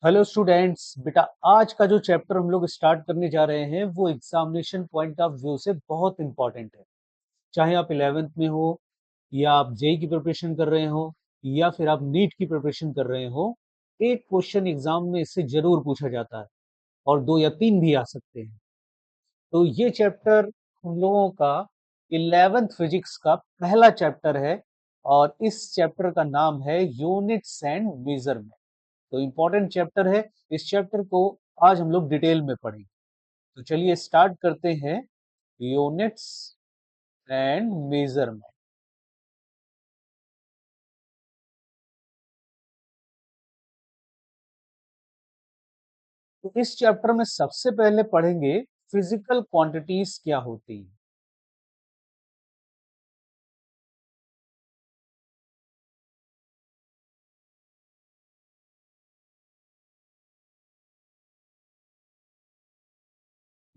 Hello students, बेटा आज का जो चैप्टर हम लोग स्टार्ट करने जा रहे हैं वो एग्जामिनेशन पॉइंट ऑफ व्यू से बहुत इंपॉर्टेंट है। चाहे आप 11th में हो या आप जेई की प्रिपरेशन कर रहे हो या फिर आप नीट की प्रिपरेशन कर रहे हो, एक क्वेश्चन एग्जाम में इससे जरूर पूछा जाता है और दो या तीन भी आ सकते हैं। तो ये चैप्टर हम लोगों का 11th फिजिक्स का पहला चैप्टर है और इस चैप्टर का नाम है यूनिट्स एंड मेजरमेंट। तो इम्पोर्टेंट चैप्टर है। इस चैप्टर को आज हम लोग डिटेल में पढ़ेंगे। तो चलिए स्टार्ट करते हैं। Units and measurement. तो इस चैप्टर में सबसे पहले पढ़ेंगे फिजिकल क्वांटिटीज क्या होती हैं।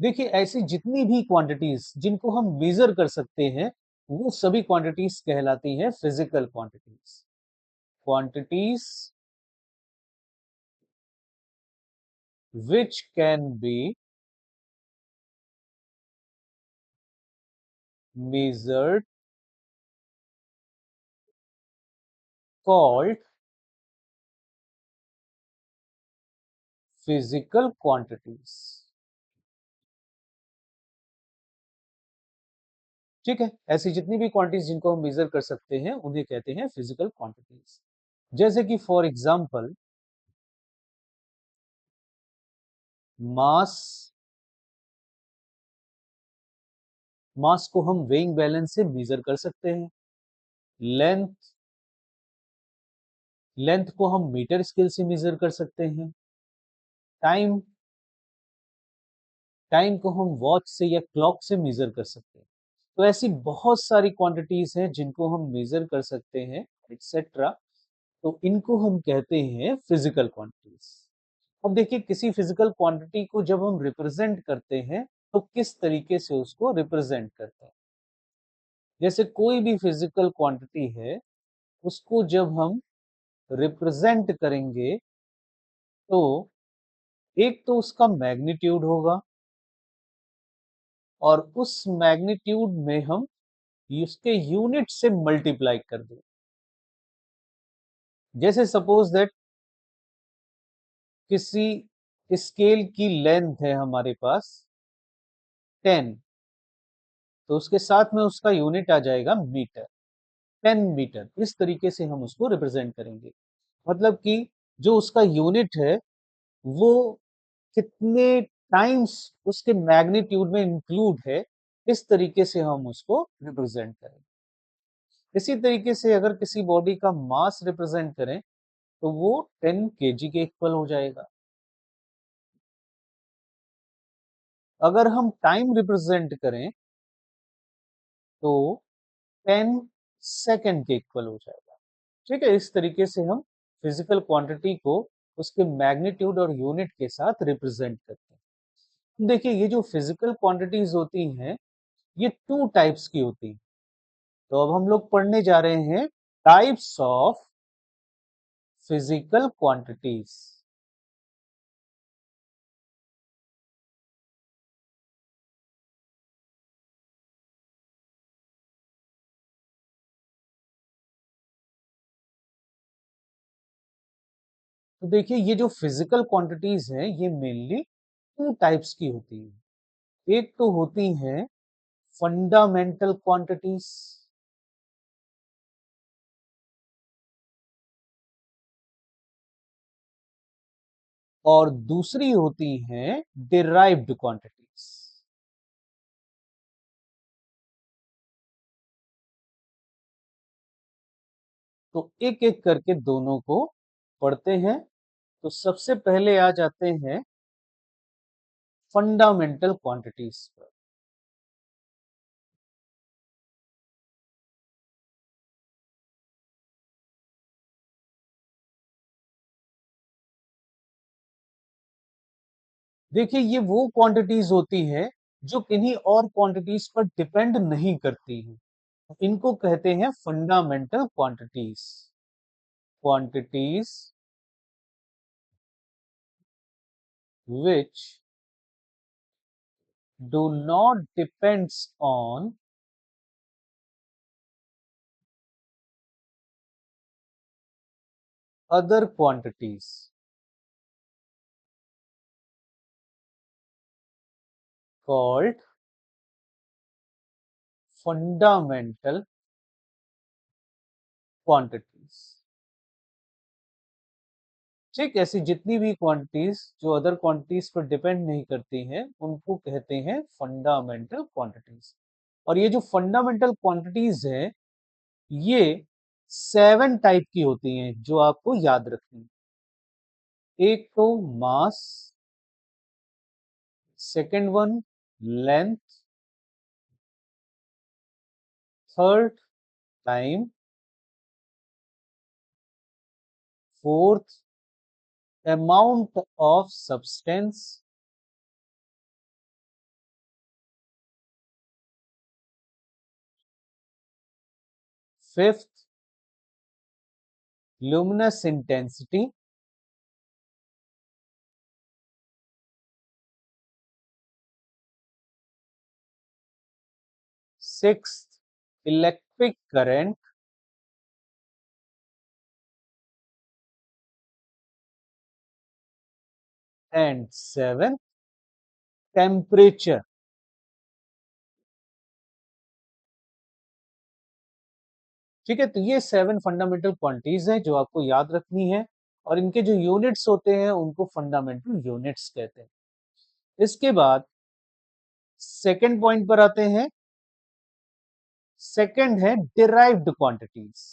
देखिए, ऐसी जितनी भी क्वांटिटीज जिनको हम मेजर कर सकते हैं वो सभी क्वांटिटीज कहलाती हैं physical quantities. Quantities which can be measured called physical quantities। ठीक है, ऐसी जितनी भी क्वांटिटीज जिनको हम मेजर कर सकते हैं उन्हें कहते हैं फिजिकल क्वांटिटीज। जैसे कि फॉर एग्जांपल मास। मास को हम वेइंग बैलेंस से मेजर कर सकते हैं। लेंथ। लेंथ को हम मीटर स्केल से मेजर कर सकते हैं। टाइम। टाइम को हम वॉच से या क्लॉक से मेजर कर सकते हैं। तो ऐसी बहुत सारी क्वांटिटीज हैं जिनको हम मेजर कर सकते हैं, एक्सेट्रा। तो इनको हम कहते हैं फिजिकल क्वांटिटीज। अब देखिए, किसी फिजिकल क्वांटिटी को जब हम रिप्रेजेंट करते हैं तो किस तरीके से उसको रिप्रेजेंट करते हैं। जैसे कोई भी फिजिकल क्वांटिटी है, उसको जब हम रिप्रेजेंट करेंगे तो एक तो उसका मैग्नीट्यूड होगा और उस मैग्नीट्यूड में हम उसके यूनिट से मल्टीप्लाई कर दें। जैसे सपोज दैट किसी स्केल की लेंथ है हमारे पास 10, तो उसके साथ में उसका यूनिट आ जाएगा मीटर। 10 मीटर, इस तरीके से हम उसको रिप्रेजेंट करेंगे। मतलब कि जो उसका यूनिट है वो कितने टाइम्स उसके मैग्नीट्यूड में इंक्लूड है, इस तरीके से हम उसको रिप्रेजेंट करेंगे। इसी तरीके से अगर किसी बॉडी का मास रिप्रेजेंट करें तो वो 10 kg के इक्वल हो जाएगा। अगर हम टाइम रिप्रेजेंट करें तो 10 सेकेंड के इक्वल हो जाएगा। ठीक है, इस तरीके से हम फिजिकल क्वांटिटी को उसके मैग्नीट्यूड और यूनिट के साथ रिप्रेजेंट करते हैं। देखिए, ये जो फिजिकल क्वांटिटीज होती हैं ये टू टाइप्स की होती हैं। तो अब हम लोग पढ़ने जा रहे हैं टाइप्स ऑफ फिजिकल क्वांटिटीज। तो देखिए, ये जो फिजिकल क्वांटिटीज हैं ये मेनली टू टाइप्स की होती हैं। एक तो होती हैं फंडामेंटल क्वांटिटीज और दूसरी होती हैं डिराइव्ड क्वांटिटीज। तो एक एक करके दोनों को पढ़ते हैं। तो सबसे पहले आ जाते हैं फंडामेंटल क्वांटिटीज पर। देखिए, ये वो क्वांटिटीज होती हैं जो किन्हीं और क्वांटिटीज पर डिपेंड नहीं करती हैं। इनको कहते हैं fundamental quantities. Quantities which do not depends on other quantities called fundamental quantities। ठीक, ऐसी जितनी भी क्वांटिटीज जो अदर क्वांटिटीज पर डिपेंड नहीं करती हैं उनको कहते हैं फंडामेंटल क्वांटिटीज। और ये जो फंडामेंटल क्वांटिटीज है ये 7 टाइप की होती हैं जो आपको याद रखनी। एक तो mass, second one length, third time, fourth amount of substance, fifth luminous intensity, sixth electric current, and seventh temperature। ठीक है, तो ये 7 फंडामेंटल क्वांटिटीज हैं जो आपको याद रखनी है और इनके जो यूनिट्स होते हैं उनको फंडामेंटल यूनिट्स कहते हैं। इसके बाद सेकंड पॉइंट पर आते हैं। सेकंड है डिराइव्ड क्वांटिटीज।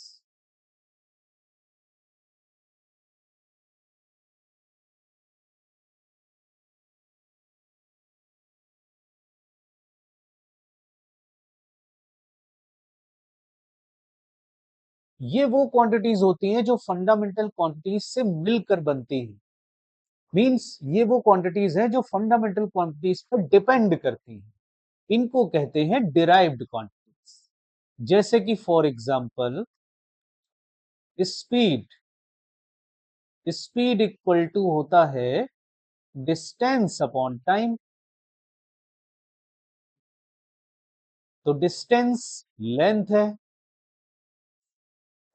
ये वो क्वांटिटीज होती हैं जो फंडामेंटल क्वांटिटीज से मिलकर बनती हैं। मींस ये वो क्वांटिटीज हैं जो फंडामेंटल क्वांटिटीज पर डिपेंड करती हैं। इनको कहते हैं डिराइव्ड क्वांटिटीज। जैसे कि for example speed. Speed equal to होता है डिस्टेंस अपॉन टाइम। तो डिस्टेंस लेंथ है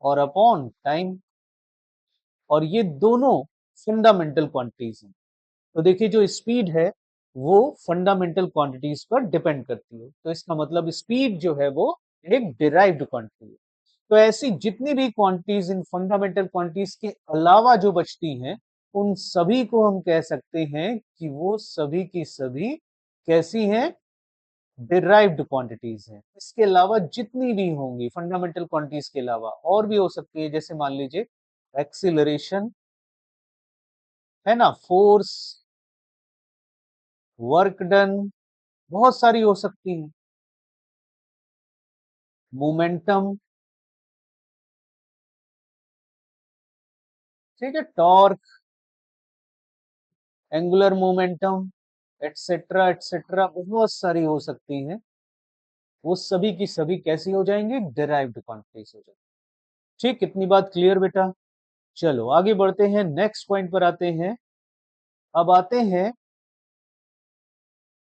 और अपॉन टाइम, और ये दोनों फंडामेंटल क्वांटिटीज हैं। तो देखिए जो स्पीड है वो फंडामेंटल क्वांटिटीज पर डिपेंड करती है, तो इसका मतलब स्पीड जो है वो एक डिराइव्ड क्वांटिटी है। तो ऐसी जितनी भी क्वांटिटीज इन फंडामेंटल क्वांटिटीज के अलावा जो बचती हैं उन सभी को हम कह सकते हैं कि वो सभी की सभी कैसी हैं, डिराइव्ड क्वांटिटीज हैं। इसके अलावा जितनी भी होंगी फंडामेंटल क्वांटिटीज के अलावा और भी हो सकती है, जैसे मान लीजिए एक्सीलरेशन है ना, फोर्स, वर्क डन, बहुत सारी हो सकती हैं, मोमेंटम, ठीक है, torque, angular momentum, etcetera etcetera, बहुत सारी हो सकती हैं। वो सभी की सभी कैसी हो जाएंगी, डिराइव्ड क्वांटिटीज हो जाएंगी। ठीक, कितनी बात क्लियर बेटा। चलो आगे बढ़ते हैं, नेक्स्ट पॉइंट पर आते हैं। अब आते हैं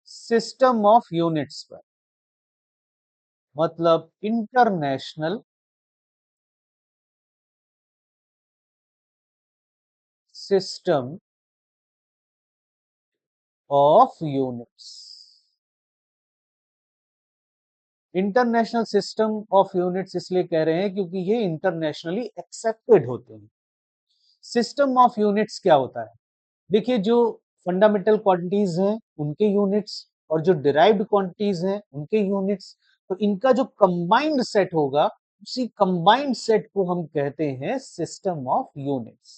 सिस्टम ऑफ यूनिट्स पर, मतलब international system of units. International system of units इसलिए कह रहे हैं क्योंकि ये इंटरनेशनली एक्सेप्टेड होते हैं। सिस्टम ऑफ यूनिट्स क्या होता है, देखिए जो फंडामेंटल क्वांटिटीज हैं उनके यूनिट्स और जो डिराइव्ड क्वांटिटीज हैं उनके यूनिट्स, तो इनका जो कंबाइंड सेट होगा उसी कंबाइंड सेट को हम कहते हैं सिस्टम ऑफ यूनिट्स।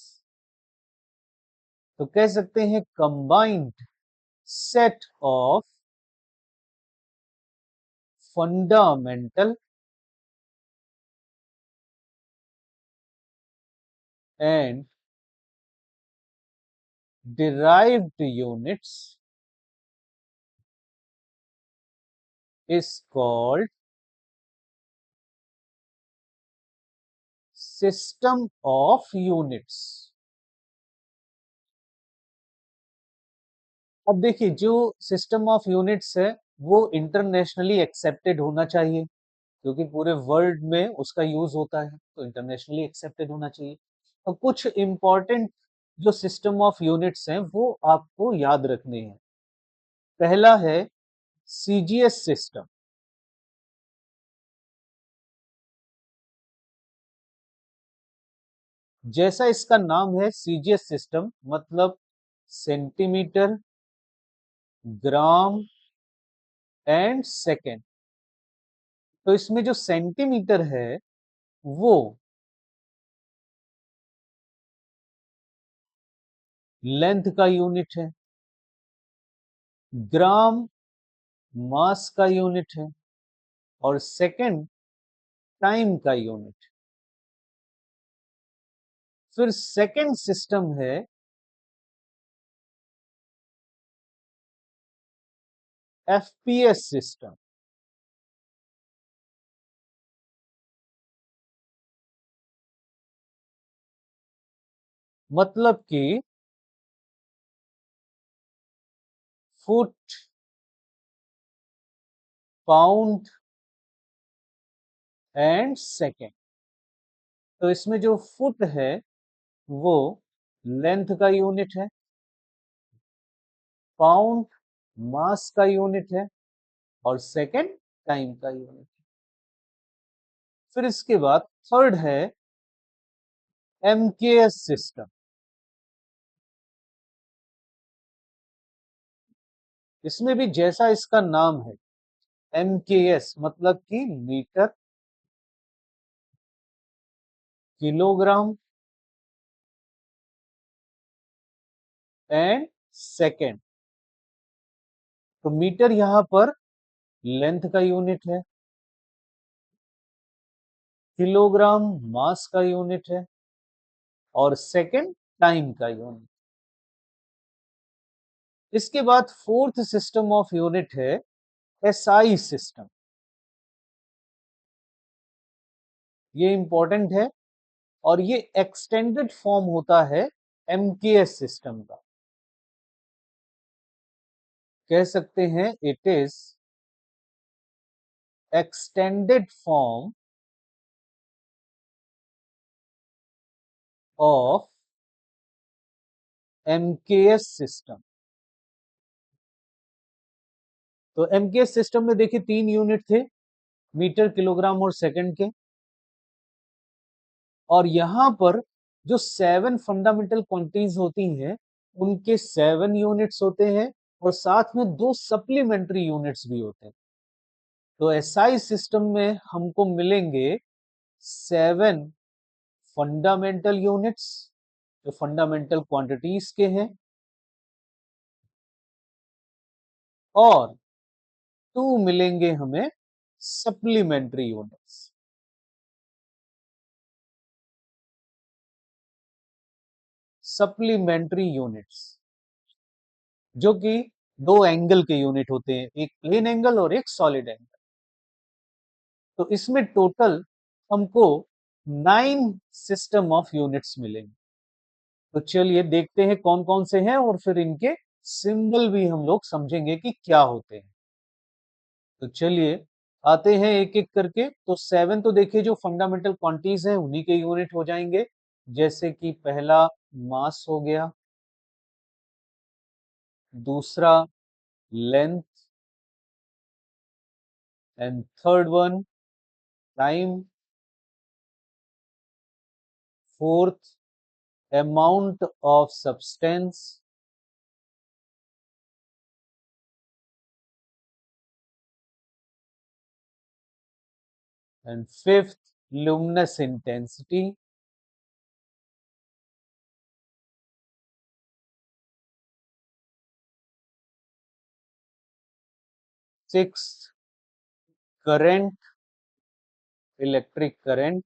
तो कह सकते हैं combined set of fundamental and derived units is called system of units। अब देखिए जो सिस्टम ऑफ यूनिट्स है वो इंटरनेशनली एक्सेप्टेड होना चाहिए, क्योंकि पूरे वर्ल्ड में उसका यूज होता है, तो इंटरनेशनली एक्सेप्टेड होना चाहिए। और कुछ इंपॉर्टेंट जो सिस्टम ऑफ यूनिट्स हैं वो आपको याद रखने हैं। पहला है सीजीएस सिस्टम। जैसा इसका नाम है सीजीएस सिस्टम, मतलब सेंटीमीटर, ग्राम एंड सेकेंड। तो इसमें जो सेंटीमीटर है वो लेंथ का यूनिट है, ग्राम मास का यूनिट है, और सेकेंड टाइम का यूनिट। फिर सेकेंड सिस्टम है एफपीएस सिस्टम। मतलब कि फुट, पाउंड एंड सेकेंड। तो इसमें जो फुट है वो लेंथ का यूनिट है, पाउंड मास का यूनिट है, और सेकेंड टाइम का यूनिट है। फिर इसके बाद थर्ड है एमकेएस सिस्टम। इसमें भी जैसा इसका नाम है एमकेएस, मतलब कि मीटर, किलोग्राम एंड सेकेंड। तो मीटर यहां पर लेंथ का यूनिट है, किलोग्राम मास का यूनिट है, और सेकेंड टाइम का यूनिट। इसके बाद फोर्थ सिस्टम ऑफ यूनिट है एसआई सिस्टम। ये इंपॉर्टेंट है और ये एक्सटेंडेड फॉर्म होता है एमकेएस सिस्टम का। कह सकते हैं it is extended form of MKS system. तो एमकेएस सिस्टम में देखिए 3 यूनिट थे, मीटर, किलोग्राम और सेकंड के। और यहां पर जो 7 फंडामेंटल क्वांटिटीज होती हैं उनके 7 यूनिट्स होते हैं, और साथ में 2 सप्लीमेंट्री यूनिट्स भी होते हैं। तो एसआई सिस्टम में हमको मिलेंगे 7 फंडामेंटल यूनिट्स जो फंडामेंटल क्वांटिटीज के हैं, और 2 मिलेंगे हमें सप्लीमेंट्री यूनिट्स। सप्लीमेंट्री यूनिट्स जो कि 2 एंगल के यूनिट होते हैं, एक प्लेन एंगल और एक सॉलिड एंगल। तो इसमें टोटल हमको 9 सिस्टम ऑफ यूनिट्स मिलेंगे। तो चलिए देखते हैं कौन कौन से हैं, और फिर इनके सिंबल भी हम लोग समझेंगे कि क्या होते हैं। तो चलिए आते हैं एक एक करके। तो 7 तो देखिए जो फंडामेंटल क्वांटिटीज हैं उन्हीं के यूनिट हो जाएंगे, जैसे कि पहला मास हो गया, दूसरा length, and third one time, fourth amount of substance, and fifth luminous intensity, sixth current, electric current,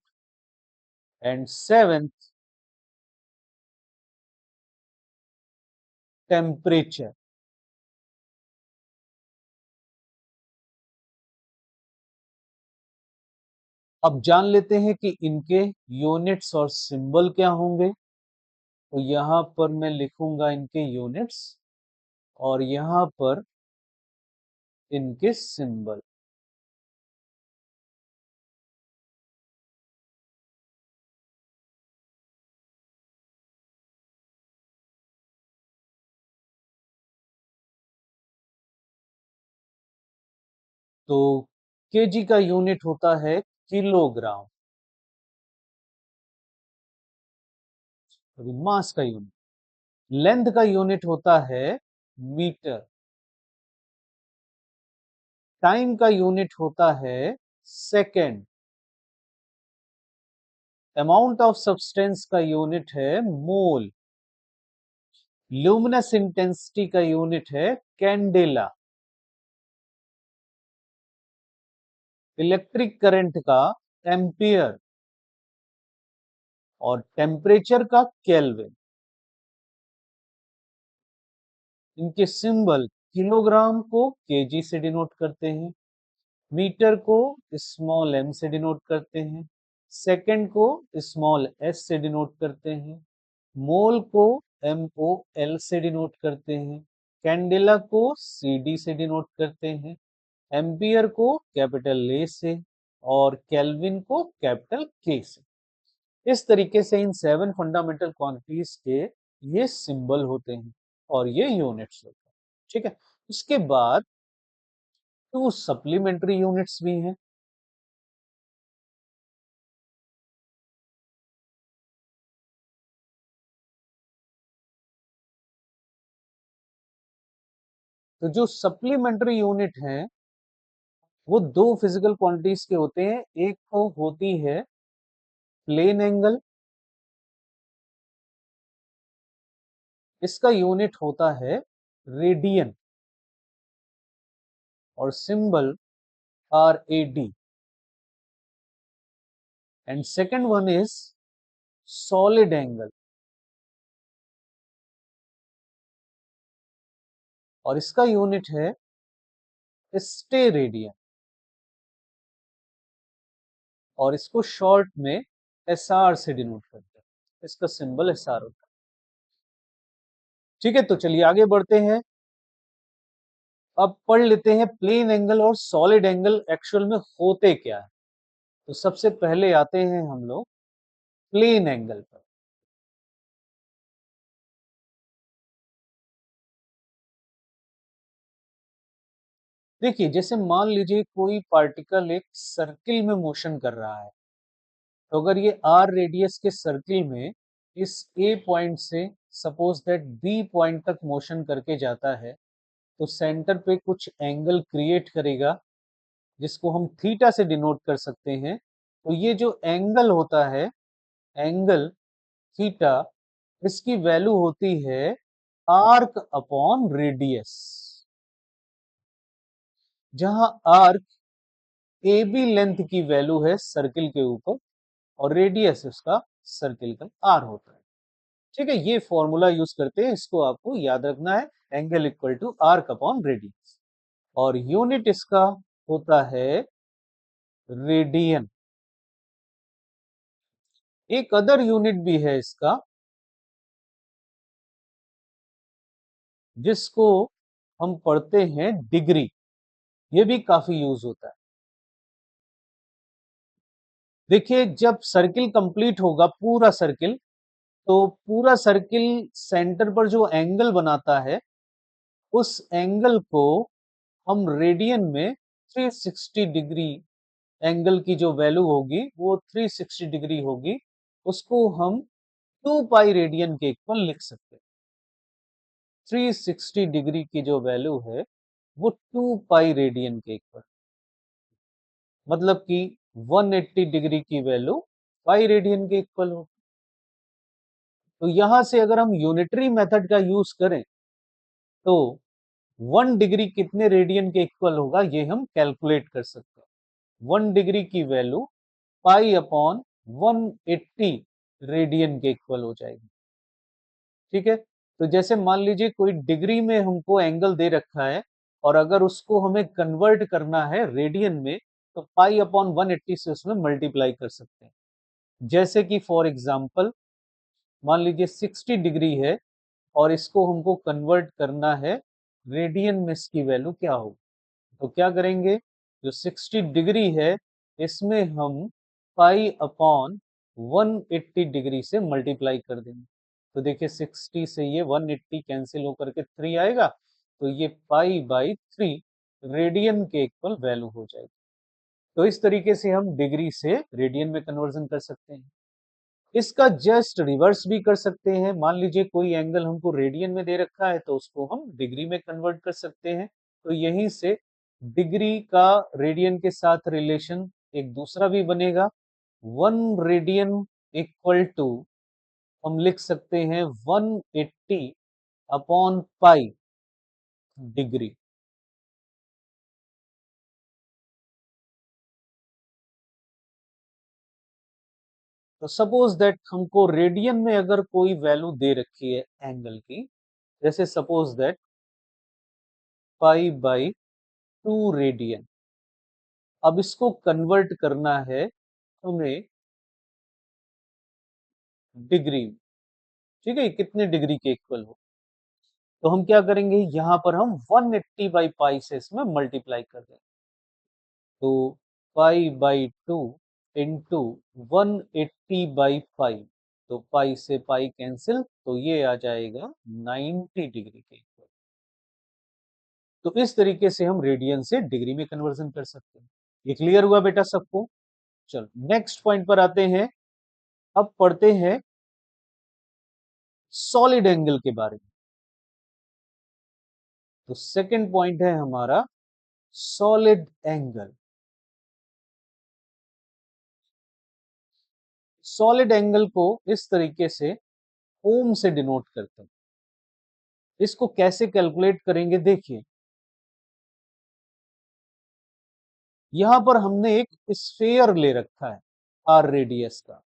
and seventh temperature। अब जान लेते हैं कि इनके यूनिट्स और सिंबल क्या होंगे। तो यहां पर मैं लिखूंगा इनके यूनिट्स और यहां पर इनके सिंबल। तो केजी का यूनिट होता है किलोग्राम, अभी मास का यूनिट। लेंथ का यूनिट होता है मीटर। टाइम का यूनिट होता है सेकेंड। अमाउंट ऑफ सब्सटेंस का यूनिट है मोल। ल्यूमिनस इंटेंसिटी का यूनिट है कैंडेला। इलेक्ट्रिक करंट का एम्पियर और टेम्परेचर का केल्विन। इनके सिंबल, किलोग्राम को केजी से डिनोट करते हैं, मीटर को स्मॉल एम से डिनोट करते हैं, सेकंड को स्मॉल एस से डिनोट करते हैं, मोल को एम ओ एल से डिनोट करते हैं, कैंडेला को सी डी से डिनोट करते हैं, एम्पियर को कैपिटल ए से और केल्विन को कैपिटल के से। इस तरीके से इन 7 फंडामेंटल क्वांटिटीज के ये सिंबल होते हैं और ये यूनिट्स होते हैं। ठीक है, उसके बाद तो सप्लीमेंट्री यूनिट्स भी हैं। तो जो सप्लीमेंट्री यूनिट हैं वो दो फिजिकल क्वांटिटीज के होते हैं। एक तो होती है प्लेन एंगल, इसका यूनिट होता है रेडियन और symbol R A D. And second one is solid angle और इसका यूनिट है स्टेरेडियन और इसको शॉर्ट में एस आर से डिनोट करते हैं। इसका सिंबल एस आर होता है। ठीक है, तो चलिए आगे बढ़ते हैं। अब पढ़ लेते हैं प्लेन एंगल और सॉलिड एंगल एक्चुअल में होते क्या है। तो सबसे पहले आते हैं हम लोग प्लेन एंगल पर। देखिए, जैसे मान लीजिए कोई पार्टिकल एक सर्किल में मोशन कर रहा है, तो अगर ये आर रेडियस के सर्किल में इस ए पॉइंट से सपोज दैट बी पॉइंट तक मोशन करके जाता है, तो सेंटर पे कुछ एंगल क्रिएट करेगा जिसको हम थीटा से डिनोट कर सकते हैं। तो ये जो एंगल होता है, एंगल थीटा, इसकी वैल्यू होती है आर्क अपॉन रेडियस, जहां आर्क ए बी लेंथ की वैल्यू है सर्किल के ऊपर और रेडियस उसका सर्किल का आर होता है। ठीक है, ये फॉर्मूला यूज करते हैं, इसको आपको याद रखना है, angle equal to arc upon radius. और यूनिट इसका होता है रेडियन। एक अदर यूनिट भी है इसका जिसको हम पढ़ते हैं डिग्री, ये भी काफी यूज होता है। देखिए, जब सर्किल कंप्लीट होगा पूरा सर्किल, तो पूरा सर्किल सेंटर पर जो एंगल बनाता है उस एंगल को हम रेडियन में 360 डिग्री, एंगल की जो वैल्यू होगी वो 360 डिग्री होगी, उसको हम 2 पाई रेडियन के इक्वल लिख सकते हैं। 360 डिग्री की जो वैल्यू है वो 2 पाई रेडियन के इक्वल, मतलब कि 180 डिग्री की वैल्यू पाई रेडियन के इक्वल हो। तो यहां से अगर हम यूनिटरी मेथड का यूज करें तो 1 डिग्री कितने रेडियन के इक्वल होगा ये हम कैलकुलेट कर सकते हैं। 1 डिग्री की वैल्यू पाई अपॉन 180 रेडियन के इक्वल हो जाएगी। ठीक है, तो जैसे मान लीजिए कोई डिग्री में हमको एंगल दे रखा है और अगर उसको हमें कन्वर्ट करना है रेडियन में, तो पाई अपॉन 180 से उसमें मल्टीप्लाई कर सकते हैं। जैसे कि फॉर एग्जांपल मान लीजिए 60 डिग्री है और इसको हमको कन्वर्ट करना है रेडियन में इसकी वैल्यू क्या होगी। तो क्या करेंगे, जो 60 डिग्री है इसमें हम पाई अपॉन 180 डिग्री से मल्टीप्लाई कर देंगे। तो देखिए 60 से ये 180 कैंसिल होकर के 3 आएगा, तो ये पाई बाई 3 रेडियन के इक्वल वैल्यू हो जाएगी। तो इस तरीके से हम डिग्री से रेडियन में कन्वर्जन कर सकते हैं। इसका जस्ट रिवर्स भी कर सकते हैं। मान लीजिए कोई एंगल हमको रेडियन में दे रखा है तो उसको हम डिग्री में कन्वर्ट कर सकते हैं। तो यहीं से डिग्री का रेडियन के साथ रिलेशन एक दूसरा भी बनेगा। 1 रेडियन इक्वल टू हम लिख सकते हैं 180 अपॉन पाई डिग्री। तो सपोज दैट हमको रेडियन में अगर कोई वैल्यू दे रखी है एंगल की, जैसे suppose that pi by 2 radian. अब इसको कन्वर्ट करना है हमें डिग्री, ठीक है, कितने डिग्री के इक्वल हो। तो हम क्या करेंगे, यहां पर हम 180 बाई पाई से इसमें मल्टीप्लाई कर देंगे। तो pi by 2 into 180 by pi, तो पाई से पाई कैंसिल, तो ये आ जाएगा 90 डिग्री के इक्वल। तो इस तरीके से हम रेडियन से डिग्री में कन्वर्जन कर सकते हैं। ये क्लियर हुआ बेटा सबको। चलो नेक्स्ट पॉइंट पर आते हैं। अब पढ़ते हैं सॉलिड एंगल के बारे में। तो सेकंड पॉइंट है हमारा सॉलिड एंगल। सॉलिड एंगल को इस तरीके से ओम से डिनोट करते हैं। इसको कैसे कैलकुलेट करेंगे, देखिए यहां पर हमने एक स्फेयर ले रखा है आर रेडियस का।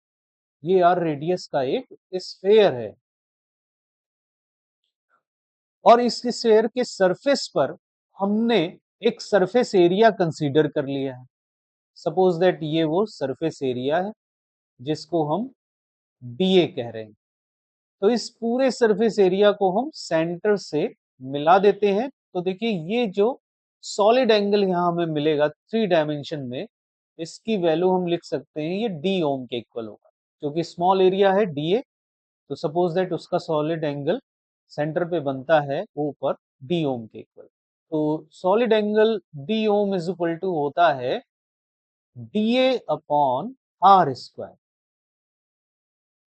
ये आर रेडियस का एक स्फेयर है और इस स्फेयर के सरफेस पर हमने एक सरफेस एरिया कंसीडर कर लिया है। सपोज दैट ये वो सरफेस एरिया है जिसको हम डीए कह रहे हैं। तो इस पूरे सरफेस एरिया को हम सेंटर से मिला देते हैं। तो देखिए ये जो सॉलिड एंगल यहां हमें मिलेगा 3 डायमेंशन में, इसकी वैल्यू हम लिख सकते हैं ये डी ओम के इक्वल होगा, क्योंकि स्मॉल एरिया है डीए। तो सपोज दैट उसका सॉलिड एंगल सेंटर पे बनता है ओ पर डी ओम के इक्वल। तो सॉलिड एंगल डी ओम इज इक्वल टू होता है डीए अपॉन आर स्क्वायर।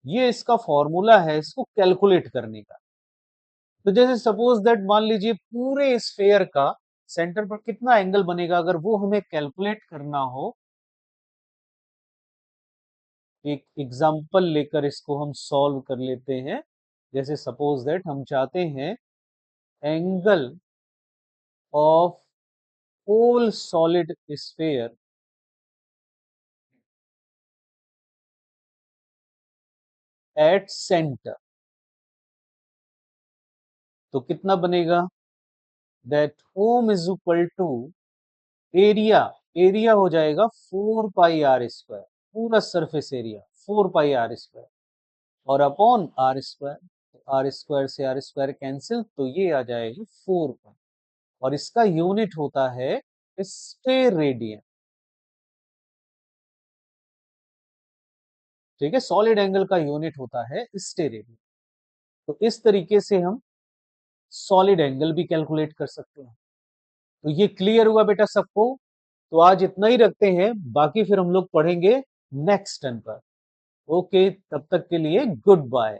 ये इसका फॉर्मूला है इसको कैलकुलेट करने का। तो जैसे सपोज दैट मान लीजिए पूरे स्फेयर का सेंटर पर कितना एंगल बनेगा, अगर वो हमें कैलकुलेट करना हो। एक एग्जांपल लेकर इसको हम सॉल्व कर लेते हैं। जैसे सपोज दैट हम चाहते हैं angle of whole solid sphere at centre, तो कितना बनेगा, that home is equal to area, area हो जाएगा 4 पाई आर स्क्वायर, पूरा surface area 4 pi R square और upon R square. R square से आर स्क्वायर कैंसिल, तो ये आ जाएगा 4 पाई और इसका यूनिट होता है स्टेरेडियन। ठीक है, सॉलिड एंगल का यूनिट होता है स्टेरेडियन। तो इस तरीके से हम सॉलिड एंगल भी कैलकुलेट कर सकते हैं। तो ये क्लियर हुआ बेटा सबको। तो आज इतना ही रखते हैं, बाकी फिर हम लोग पढ़ेंगे नेक्स्ट टर्न पर। ओके, तब तक के लिए गुड बाय।